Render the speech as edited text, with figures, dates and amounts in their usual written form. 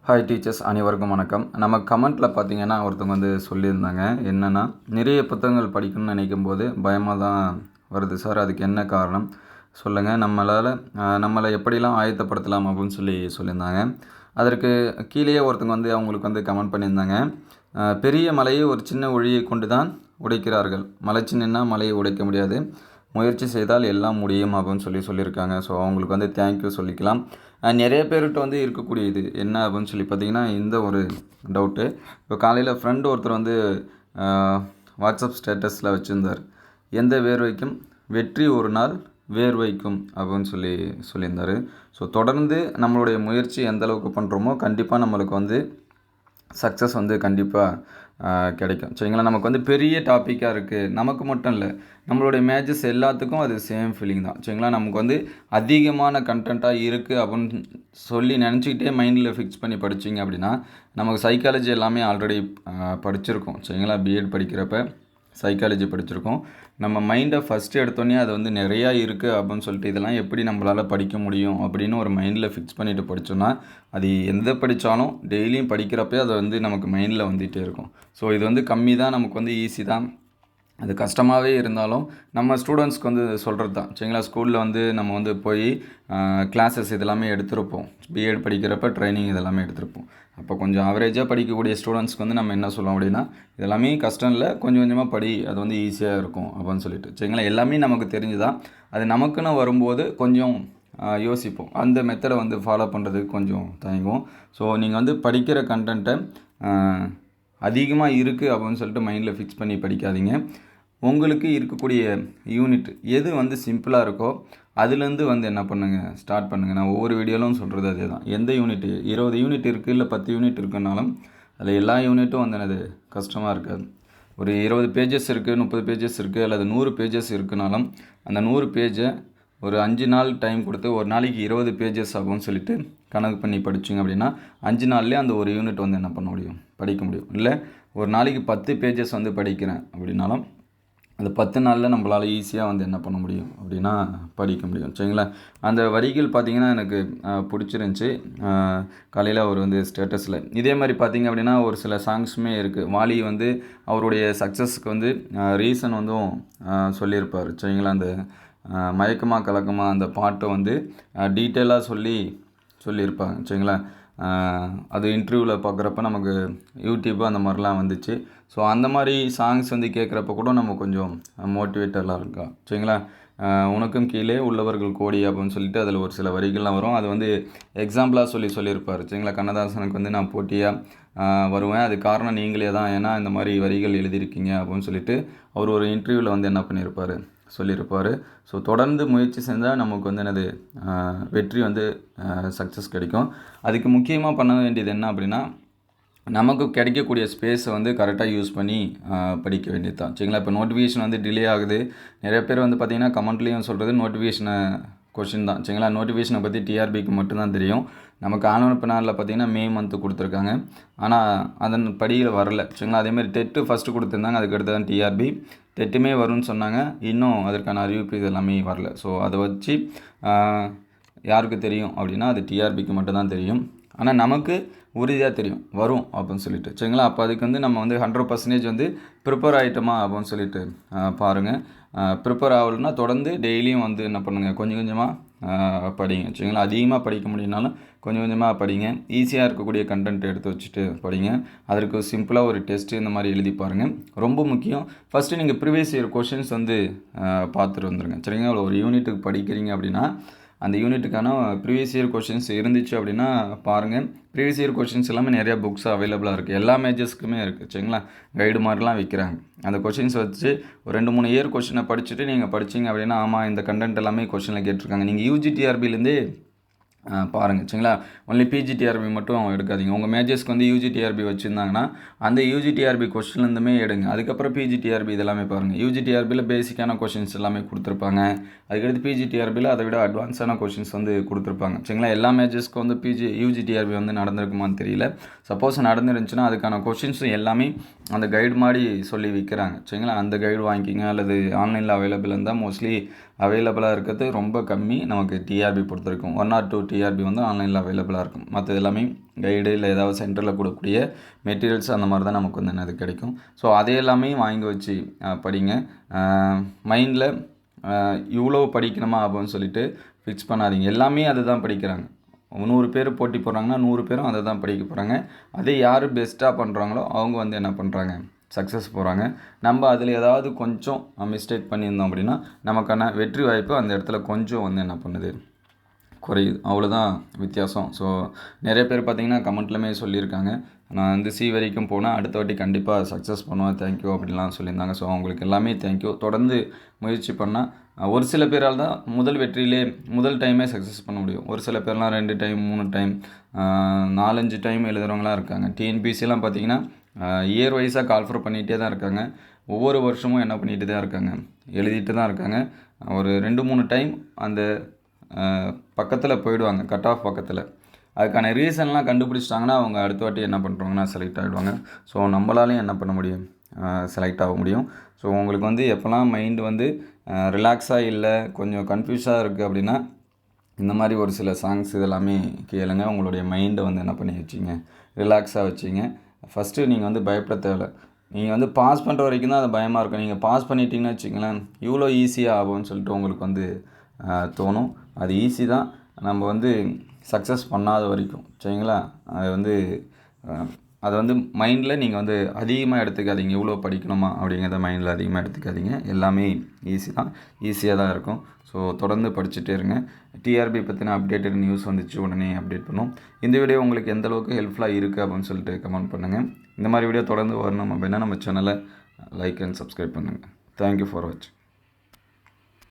Hi teachers, அனைவருக்கும் வணக்கம். நம்ம கமெண்ட்டில் பார்த்தீங்கன்னா ஒருத்தவங்க வந்து சொல்லியிருந்தாங்க. என்னென்னா, நிறைய புத்தகங்கள் படிக்கணும்னு நினைக்கும் போது பயமாக தான் வருது சார், அதுக்கு என்ன காரணம் சொல்லுங்கள், நம்மளை எப்படிலாம் ஆயத்தப்படுத்தலாம் அப்படின்னு சொல்லியிருந்தாங்க. அதற்கு கீழேயே ஒருத்தவங்க வந்து அவங்களுக்கு வந்து கமெண்ட் பண்ணியிருந்தாங்க. பெரிய மலையை ஒரு சின்ன ஒளியை கொண்டு தான் உடைக்கிறார்கள். மலை சின்னன்னா மலையை உடைக்க முடியாது, முயற்சி செய்தால் எல்லாம் முடியும் அப்படின்னு சொல்லியிருக்காங்க. ஸோ அவங்களுக்கு வந்து தேங்க்யூ சொல்லிக்கலாம். நிறைய பேர்கிட்ட வந்து இருக்கக்கூடிய இது என்ன அப்படின்னு பார்த்தீங்கன்னா, இந்த ஒரு டவுட்டு. இப்போ காலையில் ஃப்ரெண்டு ஒருத்தர் வந்து வாட்ஸ்அப் ஸ்டேட்டஸில் வச்சுருந்தார். எந்த வேர்வைக்கும் வெற்றி ஒரு நாள் வேர்வைக்கும் அப்படின்னு சொல்லியிருந்தார். ஸோ தொடர்ந்து நம்மளுடைய முயற்சி எந்த அளவுக்கு பண்ணுறோமோ கண்டிப்பாக நம்மளுக்கு வந்து சக்ஸஸ் வந்து கண்டிப்பாக கிடைக்கும். சரிங்களா? நமக்கு வந்து பெரிய டாப்பிக்காக இருக்குது, நமக்கு மட்டும் இல்லை, நம்மளுடைய மேட்சஸ் எல்லாத்துக்கும் அது சேம் ஃபீலிங் தான். சரிங்களா? நமக்கு வந்து அதிகமான கண்டென்ட்டாக இருக்குது அப்படின்னு நினச்சிக்கிட்டே மைண்டில் ஃபிக்ஸ் பண்ணி படிச்சிங்க அப்படின்னா, நமக்கு சைக்காலஜி எல்லாமே ஆல்ரெடி படிச்சிருக்கோம். சரிங்களா? பிஎட் படிக்கிறப்ப சைக்காலஜி படிச்சிருக்கோம். நம்ம மைண்டை ஃபஸ்ட்டு எடுத்தோன்னே அது வந்து நிறையா இருக்குது அப்படின்னு இதெல்லாம் எப்படி நம்மளால் படிக்க முடியும் அப்படின்னு ஒரு மைண்டில் ஃபிக்ஸ் பண்ணிவிட்டு படித்தோன்னா, அது எந்த படித்தாலும் டெய்லியும் படிக்கிறப்பே அது வந்து நமக்கு மைண்டில் வந்துகிட்டே இருக்கும். ஸோ இது வந்து கம்மி தான், நமக்கு வந்து ஈஸி தான். அது கஷ்டமாகவே இருந்தாலும் நம்ம ஸ்டூடெண்ட்ஸ்க்கு வந்து சொல்கிறது தான். சரிங்களா? ஸ்கூலில் வந்து நம்ம வந்து போய் கிளாஸஸ் இதெல்லாமே எடுத்திருப்போம். பிஎட் படிக்கிறப்ப ட்ரைனிங் இதெல்லாமே எடுத்திருப்போம். அப்போ கொஞ்சம் ஆவரேஜாக படிக்கக்கூடிய ஸ்டூடெண்ட்ஸ்க்கு வந்து நம்ம என்ன சொல்லுவோம் அப்படின்னா, இதெல்லாமே கஷ்டம் இல்லை, கொஞ்சம் கொஞ்சமாக படி, அது வந்து ஈஸியாக இருக்கும் அப்படின்னு சொல்லிட்டு. சரிங்களா? எல்லாமே நமக்கு தெரிஞ்சுதான், அது நமக்குன்னு வரும்போது கொஞ்சம் யோசிப்போம். அந்த மெத்தடை வந்து ஃபாலோ பண்ணுறதுக்கு கொஞ்சம் தயங்குவோம். ஸோ நீங்கள் வந்து படிக்கிற கண்டென்ட்டை அதிகமாக இருக்குது அப்படின்னு மைண்டில் ஃபிக்ஸ் பண்ணி படிக்காதீங்க. உங்களுக்கு இருக்கக்கூடிய யூனிட் எது வந்து சிம்பிளாக இருக்கோ அதுலேருந்து வந்து என்ன பண்ணுங்கள், ஸ்டார்ட் பண்ணுங்கள். நான் ஒவ்வொரு வீடியோலும் சொல்கிறது அதே தான். எந்த யூனிட் 20 யூனிட் இருக்குது, இல்லை 10 யூனிட் இருக்குன்னாலும் அதில் எல்லா யூனிட்டும் வந்து என்னது கஷ்டமாக இருக்காது. ஒரு 20 பேஜஸ் இருக்குது, 30 பேஜஸ் இருக்குது, அல்லது 100 பேஜஸ் இருக்குனாலும் அந்த 100 பேஜை ஒரு 5 நாள் டைம் கொடுத்து ஒரு நாளைக்கு 20 பேஜஸ் அப்படின்னு கணக்கு பண்ணி படிச்சிங்க அப்படின்னா 5 நாள்லேயே அந்த ஒரு யூனிட் வந்து என்ன பண்ண முடியும், படிக்க முடியும். இல்லை ஒரு நாளைக்கு 10 பேஜஸ் வந்து படிக்கிறேன் அப்படின்னாலும் அந்த 10 நாளில் நம்மளால் ஈஸியாக வந்து என்ன பண்ண முடியும் அப்படின்னா படிக்க முடியும். சரிங்களா? அந்த வரிகள் பார்த்திங்கன்னா எனக்கு பிடிச்சிருந்துச்சி. காலையில் அவர் வந்து ஸ்டேட்டஸில் இதே மாதிரி பார்த்திங்க அப்படின்னா ஒரு சில சாங்ஸுமே இருக்குது. வாலி வந்து அவருடைய சக்ஸஸ்க்கு வந்து ரீசன் வந்து சொல்லியிருப்பார். சரிங்களா? அந்த மயக்கமா கலக்கமா அந்த பாட்டை வந்து டீட்டெயிலாக சொல்லியிருப்பாங்க. சரிங்களா? அது இன்டர்வியூவில் பார்க்குறப்ப நமக்கு யூடியூப்பு அந்த மாதிரிலாம் வந்துச்சு. ஸோ அந்த மாதிரி சாங்ஸ் வந்து கேட்குறப்ப கூட நம்ம கொஞ்சம் மோட்டிவேட்டெல்லாம் இருக்கா. சரிங்களா? உனக்கும் கீழே உள்ளவர்கள் கோடி அப்படின்னு சொல்லிட்டு அதில் ஒரு சில வரிகள்லாம் வரும். அது வந்து எக்ஸாம்பிளாக சொல்லியிருப்பார். சரிங்களா? கண்ணதாசனுக்கு வந்து நான் போட்டியாக வருவேன், அது காரணம் நீங்களே தான், ஏன்னா இந்த மாதிரி வரிகள் எழுதியிருக்கீங்க அப்படின்னு சொல்லிட்டு அவர் ஒரு இன்டர்வியூவில் வந்து என்ன பண்ணியிருப்பார், சொல்லியிருப்பார். ஸோ தொடர்ந்து முயற்சி செஞ்சால் நமக்கு வந்து என்னது வெற்றி வந்து சக்ஸஸ் கிடைக்கும். அதுக்கு முக்கியமாக பண்ண வேண்டியது என்ன அப்படின்னா, நமக்கு கிடைக்கக்கூடிய ஸ்பேஸை வந்து கரெக்டாக யூஸ் பண்ணி படிக்க வேண்டியது தான். சரிங்களா? இப்போ நோட்டிஃபிகேஷன் வந்து டிலே ஆகுது. நிறைய பேர் வந்து பார்த்திங்கன்னா கமெண்ட்லேயும் சொல்கிறது நோட்டிஃபிகேஷனை கொஷின் தான். சரிங்களா? நோட்டிஃபிகேஷனை பற்றி டிஆர்பிக்கு மட்டும்தான் தெரியும். நமக்கு ஆன்லைன் நாளில் பார்த்திங்கன்னா மே மந்த்து கொடுத்துருக்காங்க, ஆனால் அதன் படியில் வரல. சரிங்களா? அதேமாதிரி டெட்டு ஃபஸ்ட்டு கொடுத்துருந்தாங்க, அதுக்கடுத்து தான் டிஆர்பி. டெட்டுமே வரும்னு சொன்னாங்க, இன்னும் அதற்கான அறிவிப்பு இது எல்லாமே வரல. ஸோ அதை வச்சு யாருக்கு தெரியும் அப்படின்னா அது டிஆர்பிக்கு மட்டும்தான் தெரியும். ஆனால் நமக்கு உறுதியாக தெரியும் வரும் அப்படின்னு சொல்லிட்டு. சரிங்களா? அப்போ அதுக்கு வந்து நம்ம வந்து 100% வந்து ப்ரிப்பேர் ஆகிட்டோமா அப்படின்னு சொல்லிட்டு பாருங்கள். ப்ரிப்பேர் ஆகலைன்னா தொடர்ந்து டெய்லியும் வந்து என்ன பண்ணுங்கள், கொஞ்சம் கொஞ்சமாக படிங்க. சரிங்களா? அதிகமாக படிக்க முடியும்னாலும் கொஞ்சம் கொஞ்சமாக படிங்க. ஈஸியாக இருக்கக்கூடிய கண்டென்ட் எடுத்து வச்சுட்டு படிங்க. அதற்கு சிம்பிளாக ஒரு டெஸ்ட்டு இந்த மாதிரி எழுதி பாருங்கள். ரொம்ப முக்கியம், ஃபஸ்ட்டு நீங்கள் ப்ரீவியஸ் இயர் கொஷின்ஸ் வந்து பார்த்துட்டு வந்துடுங்க. சரிங்களா? ஒரு யூனிட்டுக்கு படிக்கிறீங்க அப்படின்னா அந்த யூனிட்டுக்கான ப்ரீவியஸ் இயர் கொஷின்ஸ் இருந்துச்சு அப்படின்னா பாருங்கள். ப்ரீவியஸ் இயர் கொஷின்ஸ் எல்லாமே நிறையா புக்ஸ் அவைலபிளாக இருக்குது, எல்லா மேஜர்ஸ்க்குமே இருக்குது. சரிங்களா? கைடு மாதிரிலாம் விற்கிறாங்க. அந்த கொஷின்ஸ் வச்சு ஒரு 2-3 இயர் கொஷினை படிச்சுட்டு நீங்கள் படிச்சிங்க அப்படின்னா, ஆமாம் இந்த கண்டென்ட் எல்லாமே கொஷினில் கேட்டிருக்காங்க. நீங்கள் யூஜிடிஆர்பிலேருந்தே பாருங்கள். சரிங்களா? ஒன்லி பிஜிடிஆர்பி மட்டும் எடுக்காதீங்க. உங்கள் மேஜர்ஸ்க்கு வந்து யூஜிடிஆர்பி வச்சுருந்தாங்கன்னா அந்த யூஜிடிஆர்பி கொஸ்டின்லேருந்துமே எடுங்க. அதுக்கப்புறம் பிஜிடிஆர்பி இதெல்லாமே பாருங்கள். யூஜிடிஆர்பியில் பேசிக்கான கொஷின்ஸ் எல்லாமே கொடுத்துருப்பாங்க. அதுக்கடுத்து பிஜிடிஆர்பியில் அதை விட அட்வான்ஸான கொஷின்ஸ் வந்து கொடுத்துருப்பாங்க. சரிங்களா? எல்லா மேஜர்ஸ்க்கும் வந்து யூஜிடிஆர்பி வந்து நடந்திருக்குமான்னு தெரியல. சப்போஸ் நடந்துருந்துச்சுன்னா அதுக்கான கொஷின்ஸும் எல்லாமே அந்த கைடு மாதிரி சொல்லி விற்கிறாங்க. சரிங்களா? அந்த கைடு வாங்கிக்கிங்க, அல்லது ஆன்லைனில் அவைலபிள் இருந்தால் மோஸ்ட்லி அவைலபிளாக இருக்கிறது ரொம்ப கம்மி. நமக்கு டிஆர்பி பொறுத்திருக்கும் 1 or 2 டிஆர்பி வந்து ஆன்லைனில் அவைலபிளாக இருக்கும். மற்றது எல்லாமே கைடு இல்லை ஏதாவது சென்டரில் கொடுக்கக்கூடிய மெட்டீரியல்ஸ் அந்த மாதிரி தான் நமக்கு வந்து என்னது கிடைக்கும். ஸோ அதை எல்லாமே வாங்கி வச்சு படிங்க. மைண்டில் இவ்வளோ படிக்கணுமா அப்படின்னு சொல்லிட்டு ஃபிக்ஸ் பண்ணாதீங்க. எல்லாமே அதுதான் படிக்கிறாங்க. 100 பேர் போட்டி போடுறாங்கன்னா 100 பேரும் அதை தான் படிக்க போகிறாங்க. அதே யார் பெஸ்ட்டாக பண்ணுறாங்களோ அவங்க வந்து என்ன பண்ணுறாங்க, சக்ஸஸ் போகிறாங்க. நம்ம அதில் ஏதாவது கொஞ்சம் மிஸ்டேக் பண்ணியிருந்தோம் அப்படின்னா நமக்கான வெற்றி வாய்ப்பு அந்த இடத்துல கொஞ்சம் வந்து என்ன பண்ணுது, குறையுது. அவ்வளோதான் வித்தியாசம். ஸோ நிறைய பேர் பார்த்திங்கன்னா கமெண்ட்லையுமே சொல்லியிருக்காங்க, நான் வந்து சி வரைக்கும் போனால் அடுத்த வாட்டி கண்டிப்பாக சக்ஸஸ் பண்ணுவேன், தேங்க்யூ அப்படின்லாம் சொல்லியிருந்தாங்க. ஸோ அவங்களுக்கு எல்லாமே தேங்க்யூ. தொடர்ந்து முயற்சி பண்ணால் ஒரு சில பேரால் தான் முதல் டைமே சக்ஸஸ் பண்ண முடியும். ஒரு சில பேர்லாம் 2 டைம் 3 டைம் 4-5 டைம் எழுதுகிறவங்களாம் இருக்காங்க. டிஎன்பிசிலாம் பார்த்திங்கன்னா இயர் வைஸாக கால்ஃபர் பண்ணிகிட்டே தான் இருக்காங்க. ஒவ்வொரு வருஷமும் என்ன பண்ணிகிட்டு தான் இருக்காங்க, எழுதிட்டு தான் இருக்காங்க. ஒரு 2-3 டைம் அந்த பக்கத்தில் போயிடுவாங்க, கட் ஆஃப் பக்கத்தில். அதுக்கான ரீசன்லாம் கண்டுபிடிச்சிட்டாங்கன்னா அவங்க அடுத்த வாட்டி என்ன பண்ணுறாங்கன்னா செலக்ட் ஆகிடுவாங்க. ஸோ நம்மளாலையும் என்ன பண்ண முடியும், செலக்ட் ஆக முடியும். ஸோ உங்களுக்கு வந்து எப்போல்லாம் மைண்டு வந்து ரிலாக்ஸாக இல்லை, கொஞ்சம் கன்ஃபியூஸாக இருக்குது அப்படின்னா இந்த மாதிரி ஒரு சில சாங்ஸ் இதெல்லாமே கேளுங்க. உங்களுடைய மைண்டை வந்து என்ன பண்ணி வச்சிங்க, ரிலாக்ஸாக வச்சிங்க. ஃபஸ்ட்டு நீங்கள் வந்து பயப்பட தேவையில்லை. நீங்கள் வந்து பாஸ் பண்ணுற வரைக்கும் தான் அது பயமாக இருக்கும். நீங்கள் பாஸ் பண்ணிட்டீங்கன்னு வச்சிங்களேன், இவ்வளோ ஈஸியாக ஆகும்னு சொல்லிட்டு உங்களுக்கு வந்து தோணும். அது ஈஸி தான், நம்ம வந்து சக்ஸஸ் பண்ணாத வரைக்கும். சரிங்களா? அதை வந்து மைண்டில் நீங்கள் வந்து அதிகமாக எடுத்துக்காதீங்க. இவ்வளோ படிக்கணுமா அப்படிங்கிறத மைண்டில் அதிகமாக எடுத்துக்காதீங்க. எல்லாமே ஈஸியாக தான் இருக்கும். ஸோ தொடர்ந்து படிச்சுட்டே இருங்க. டிஆர்பி பற்றின அப்டேட்டட் நியூஸ் வந்துச்சு உடனே அப்டேட் பண்ணும். இந்த வீடியோ உங்களுக்கு எந்த அளவுக்கு ஹெல்ப்ஃபுல்லாக இருக்குது அப்படின்னு சொல்லிட்டு கமெண்ட் பண்ணுங்கள். இந்த மாதிரி வீடியோ தொடர்ந்து வரணும் அப்படின்னா நம்ம சேனலை லைக் அண்ட் சப்ஸ்கிரைப் பண்ணுங்கள். தேங்க்யூ ஃபார் வாட்சிங்.